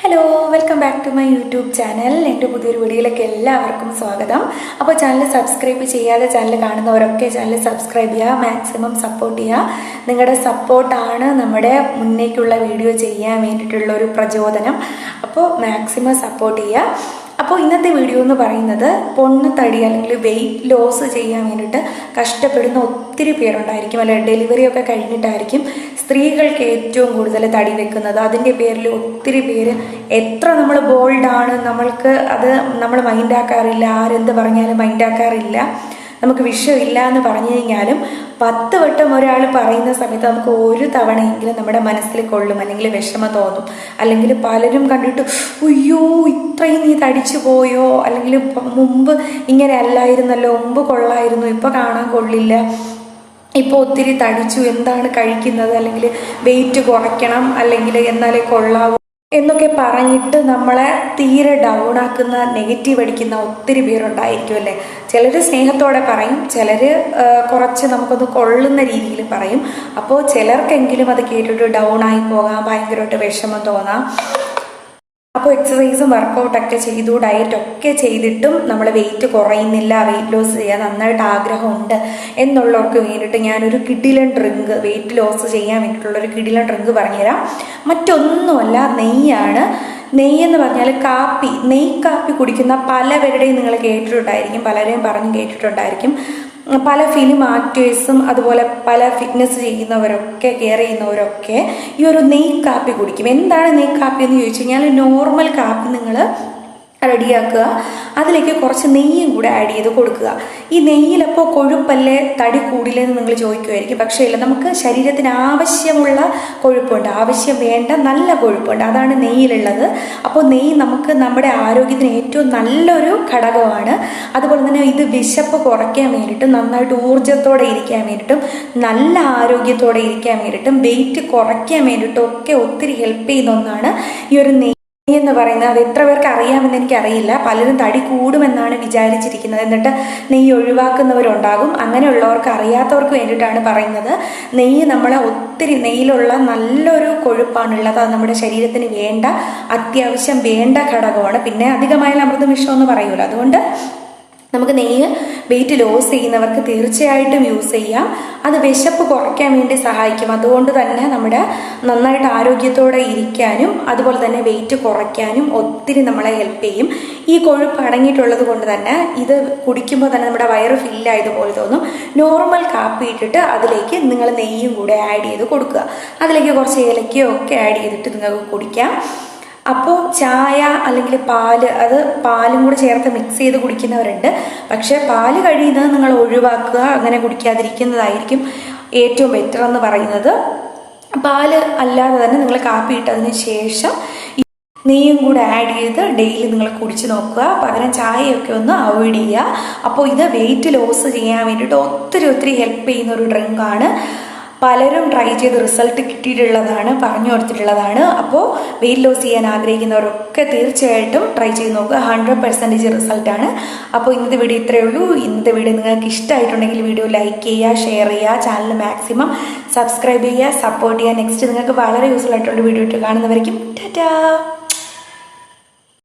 Hello, welcome back to my YouTube channel. എൻ്റെ പുതിയൊരു വീഡിയോയിലേക്ക് എല്ലാവർക്കും സ്വാഗതം. അപ്പോൾ ചാനൽ സബ്സ്ക്രൈബ് ചെയ്യാതെ ചാനൽ കാണുന്നവരൊക്കെ ചാനൽ സബ്സ്ക്രൈബ് ചെയ്യുക, മാക്സിമം സപ്പോർട്ട് ചെയ്യുക. നിങ്ങളുടെ സപ്പോർട്ടാണ് നമ്മുടെ മുന്നേക്കുള്ള വീഡിയോ ചെയ്യാൻ വേണ്ടിയിട്ടുള്ള ഒരു പ്രചോദനം. അപ്പോൾ മാക്സിമം സപ്പോർട്ട് ചെയ്യുക. അപ്പോൾ ഇന്നത്തെ വീഡിയോ എന്ന് പറയുന്നത് പൊണ്ണത്തടി അല്ലെങ്കിൽ വെയിറ്റ് ലോസ് ചെയ്യാൻ വേണ്ടിയിട്ട് കഷ്ടപ്പെടുന്ന ഒത്തിരി പേരുണ്ടായിരിക്കും, അല്ലെ? ഡെലിവറി ഒക്കെ കഴിഞ്ഞിട്ടായിരിക്കും സ്ത്രീകൾക്ക് ഏറ്റവും കൂടുതൽ തടി വെക്കുന്നത്. അതിൻ്റെ പേരിൽ ഒത്തിരി പേര് എത്ര നമ്മൾ ബോൾഡാണ്, നമ്മൾ മൈൻഡാക്കാറില്ല. ആരെന്ത് പറഞ്ഞാലും മൈൻഡാക്കാറില്ല. നമുക്ക് വിഷയമില്ല എന്ന് പറഞ്ഞു കഴിഞ്ഞാലും 10 വട്ടം ഒരാൾ പറയുന്ന സമയത്ത് നമുക്ക് ഒരു തവണയെങ്കിലും നമ്മുടെ മനസ്സിൽ കൊള്ളും, അല്ലെങ്കിൽ വിഷമം തോന്നും. അല്ലെങ്കിൽ പലരും കണ്ടിട്ട് അയ്യോ ഇത്രയും നീ തടിച്ചു പോയോ, അല്ലെങ്കിൽ മുമ്പ് ഇങ്ങനെ അല്ലായിരുന്നല്ലോ, മുമ്പ് കൊള്ളായിരുന്നു, ഇപ്പം കാണാൻ കൊള്ളില്ല, ഇപ്പോൾ ഒത്തിരി തടിച്ചു, എന്താണ് കഴിക്കുന്നത്, അല്ലെങ്കിൽ വെയിറ്റ് കുറയ്ക്കണം, അല്ലെങ്കിൽ എന്നാലേ കൊള്ളാവൂ എന്നൊക്കെ പറഞ്ഞിട്ട് നമ്മളെ തീരെ ഡൗൺ ആക്കുന്ന, നെഗറ്റീവ് അടിക്കുന്ന ഒത്തിരി പേരുണ്ടായിരിക്കും, അല്ലേ? ചിലർ സ്നേഹത്തോടെ പറയും, ചിലർ കുറച്ച് നമുക്കൊന്ന് കൊള്ളുന്ന രീതിയിൽ പറയും. അപ്പോൾ ചിലർക്കെങ്കിലും അത് കേട്ടിട്ട് ഡൗൺ ആയി പോകാം, ഭയങ്കരമായിട്ട് വിഷമം തോന്നാം. അപ്പോൾ എക്സസൈസും വർക്കൗട്ടൊക്കെ ചെയ്തു, ഡയറ്റൊക്കെ ചെയ്തിട്ടും നമ്മൾ വെയിറ്റ് കുറയുന്നില്ല, വെയിറ്റ് ലോസ് ചെയ്യാൻ നന്നായിട്ട് ആഗ്രഹമുണ്ട് എന്നുള്ളവർക്ക് വേണ്ടിയിട്ട് ഞാനൊരു കിടിലൻ ഡ്രിങ്ക്, വെയിറ്റ് ലോസ് ചെയ്യാൻ വേണ്ടിയിട്ടുള്ളൊരു കിടിലൻ ഡ്രിങ്ക് പറഞ്ഞുതരാം. മറ്റൊന്നുമല്ല, നെയ്യാണ്. നെയ്യെന്ന് പറഞ്ഞാൽ നെയ് കാപ്പി കുടിക്കുന്ന പലവരുടെയും നിങ്ങൾ കേട്ടിട്ടുണ്ടായിരിക്കും, പലരെയും പറഞ്ഞ് കേട്ടിട്ടുണ്ടായിരിക്കും. പല ഫിലിം ആക്ടേഴ്സും അതുപോലെ പല ഫിറ്റ്നസ് ചെയ്യുന്നവരൊക്കെ, കെയർ ചെയ്യുന്നവരൊക്കെ ഈ ഒരു നെയ് കാപ്പി കുടിക്കും. എന്താണ് നെയ് കാപ്പി എന്ന് ചോദിച്ചു കഴിഞ്ഞാൽ, നോർമൽ കാപ്പി നിങ്ങൾ റെഡിയാക്കുക, അതിലേക്ക് കുറച്ച് നെയ്യും കൂടെ ആഡ് ചെയ്ത് കൊടുക്കുക. ഈ നെയ്യിലപ്പോൾ കൊഴുപ്പല്ലേ, തടി കൂടില്ലെന്ന് നിങ്ങൾ ചോദിക്കുമായിരിക്കും. പക്ഷേ ഇല്ല, നമുക്ക് ശരീരത്തിന് ആവശ്യമുള്ള കൊഴുപ്പുണ്ട്, ആവശ്യം വേണ്ട നല്ല കൊഴുപ്പുണ്ട്, അതാണ് നെയ്യിലുള്ളത്. അപ്പോൾ നെയ്യ് നമുക്ക് നമ്മുടെ ആരോഗ്യത്തിന് ഏറ്റവും നല്ലൊരു ഘടകമാണ്. അതുപോലെ തന്നെ ഇത് വിശപ്പ് കുറയ്ക്കാൻ വേണ്ടിയിട്ടും, നന്നായിട്ട് ഊർജ്ജത്തോടെ ഇരിക്കാൻ വേണ്ടിയിട്ടും, നല്ല ആരോഗ്യത്തോടെ ഇരിക്കാൻ വേണ്ടിയിട്ടും, വെയിറ്റ് കുറയ്ക്കാൻ വേണ്ടിയിട്ടും ഒക്കെ ഒത്തിരി ഹെൽപ്പ് ചെയ്യുന്ന ഒന്നാണ് ഈ ഒരു നെയ്യ് എന്ന് പറയുന്നത്. അത് എത്ര പേർക്ക് അറിയാമെന്ന് എനിക്കറിയില്ല. പലരും തടി കൂടുമെന്നാണ് വിചാരിച്ചിരിക്കുന്നത്, എന്നിട്ട് നെയ്യ് ഒഴിവാക്കുന്നവരുണ്ടാകും. അങ്ങനെയുള്ളവർക്ക്, അറിയാത്തവർക്ക് വേണ്ടിയിട്ടാണ് പറയുന്നത്. നെയ്യ് നമ്മളെ ഒത്തിരി, നെയ്യിലുള്ള നല്ലൊരു കൊഴുപ്പാണുള്ളത്, അത് നമ്മുടെ ശരീരത്തിന് വേണ്ട, അത്യാവശ്യം വേണ്ട ഘടകമാണ്. പിന്നെ അധികമായാലും അമൃതം വിഷം എന്ന് പറയുമല്ലോ. അതുകൊണ്ട് നമുക്ക് നെയ്യ് വെയിറ്റ് ലോസ് ചെയ്യുന്നവർക്ക് തീർച്ചയായിട്ടും യൂസ് ചെയ്യാം. അത് വിശപ്പ് കുറയ്ക്കാൻ വേണ്ടി സഹായിക്കും. അതുകൊണ്ട് തന്നെ നമ്മുടെ നന്നായിട്ട് ആരോഗ്യത്തോടെ ഇരിക്കാനും അതുപോലെ തന്നെ വെയിറ്റ് കുറയ്ക്കാനും ഒത്തിരി നമ്മളെ ഹെൽപ്പ് ചെയ്യും. ഈ കൊഴുപ്പ് അടങ്ങിയിട്ടുള്ളത് കൊണ്ട് തന്നെ ഇത് കുടിക്കുമ്പോൾ തന്നെ നമ്മുടെ വയറ് ഫില്ലായതുപോലെ തോന്നും. നോർമൽ കാപ്പി ഇട്ടിട്ട് അതിലേക്ക് നിങ്ങൾ നെയ്യും കൂടെ ആഡ് ചെയ്ത് കൊടുക്കുക. അതിലേക്ക് കുറച്ച് ഏലക്കയോ ഒക്കെ ആഡ് ചെയ്തിട്ട് നിങ്ങൾക്ക് കുടിക്കാം. അപ്പോൾ ചായ അല്ലെങ്കിൽ പാലും കൂടെ ചേർത്ത് മിക്സ് ചെയ്ത് കുടിക്കുന്നവരുണ്ട്. പക്ഷേ പാല് കഴിയുന്നത് നിങ്ങൾ ഒഴിവാക്കുക, അങ്ങനെ കുടിക്കാതിരിക്കുന്നതായിരിക്കും ഏറ്റവും ബെറ്റർ എന്ന് പറയുന്നത്. പാല് അല്ലാതെ തന്നെ നിങ്ങൾ കാപ്പി ഇട്ടതിന് ശേഷം നെയ്യും കൂടെ ആഡ് ചെയ്ത് ഡെയിലി നിങ്ങൾ കുടിച്ച് നോക്കുക. പകരം ചായയൊക്കെ ഒന്ന് അവോയ്ഡ് ചെയ്യുക. അപ്പോൾ ഇത് വെയിറ്റ് ലോസ് ചെയ്യാൻ വേണ്ടിയിട്ട് ഒത്തിരി ഹെൽപ്പ് ചെയ്യുന്ന ഒരു ഡ്രിങ്കാണ്. പലരും ട്രൈ ചെയ്ത് റിസൾട്ട് കിട്ടിയിട്ടുള്ളതാണ്, പറഞ്ഞു കൊടുത്തിട്ടുള്ളതാണ്. അപ്പോൾ വെയിറ്റ് ലോസ് ചെയ്യാൻ ആഗ്രഹിക്കുന്നവരൊക്കെ തീർച്ചയായിട്ടും ട്രൈ ചെയ്ത് നോക്കുക. 100% റിസൾട്ടാണ്. അപ്പോൾ ഇന്നത്തെ വീഡിയോ ഇത്രയേ ഉള്ളൂ. ഇന്നത്തെ വീഡിയോ നിങ്ങൾക്ക് ഇഷ്ടമായിട്ടുണ്ടെങ്കിൽ വീഡിയോ ലൈക്ക് ചെയ്യുക, ഷെയർ ചെയ്യുക, ചാനൽ മാക്സിമം സബ്സ്ക്രൈബ് ചെയ്യുക, സപ്പോർട്ട് ചെയ്യുക. നെക്സ്റ്റ് നിങ്ങൾക്ക് വളരെ യൂസ്ഫുൾ ആയിട്ടുള്ള വീഡിയോ ഇട്ട് കാണുന്നവരേക്കും ടാറ്റാ.